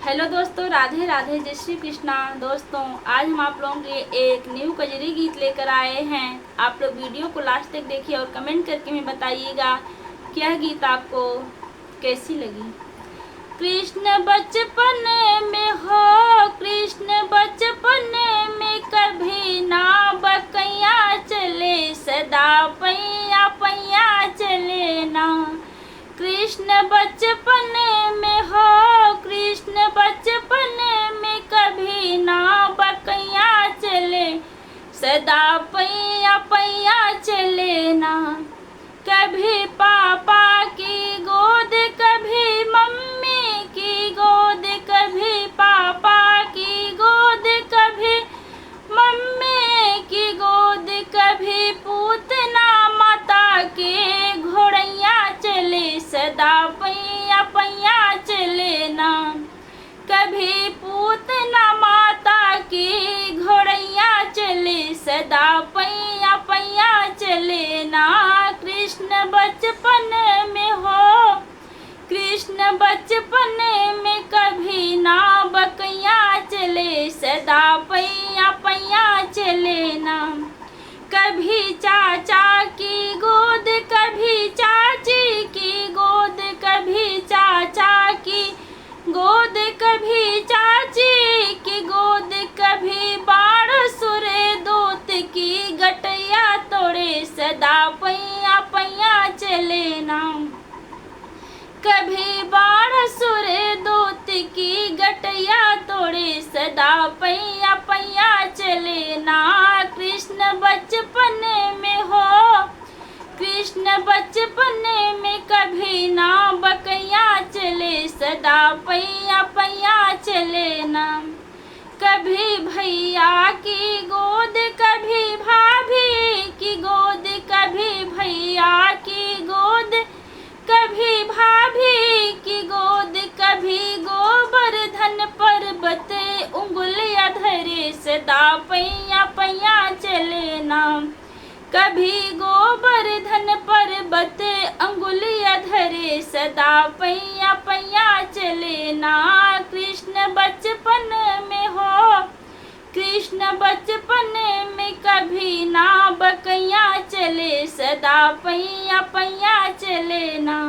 Hello दोस्तों, राधे राधे, जय श्री कृष्णा। दोस्तों, आज हम आप लोगों के लिए एक न्यू कजरी गीत लेकर आए हैं। आप लोग वीडियो को लास्ट तक देखिए और कमेंट करके हमें बताइएगा कि यह गीत आपको कैसी लगी। कृष्ण बचपन में हो, कृष्ण बचपन में कभी ना बकैया चले, सदा पैया पैया चले ना। कृष्ण बचपन में हो, कृष्ण बचपन में कभी ना बकैया चले, सदा पैया पैया चले ना। कभी पापा की गोद, कभी मम्मी की गोद, कभी पापा की गोद, कभी मम्मी की गोद, कभी पूतना माता के घोड़ैया चले, सदा पैया पैया चले ना। कभी पूतना माता की घोड़ैया चले, सदा पैया पैया चले ना। कृष्ण बचपन में हो, कृष्ण बचपन में कभी ना बकैया चले, सदा पैया पैया चले ना। कभी चाचा की गोद, कभी चाची की गोद, कभी चाचा की गोद, कभी चाची की गोद, कभी बारसुर दूत की गटैया तोड़े, सदा पैया पैया चले ना। कभी बारसुर दूत की गटैया तोड़े, सदा पैया पैया चले ना। कृष्ण बचपन में हो, कृष्ण बचपन में कभी ना बकैया चले, सदा पैया पैया चले ना। कभी भैया की गोद, कभी भाभी की गोद, कभी भैया की गोद, कभी भाभी की गोद, कभी गोवर्धन पर्वत उंगलियां धरे, सदा पैया पैया चले ना। कभी गोवर्धन पर्वत अंगुलियां धरे, सदा पैया पैया चले ना। कृष्ण बचपन में हो, कृष्ण बचपन में कभी ना बकैया चले, सदा पैया पैया चले ना।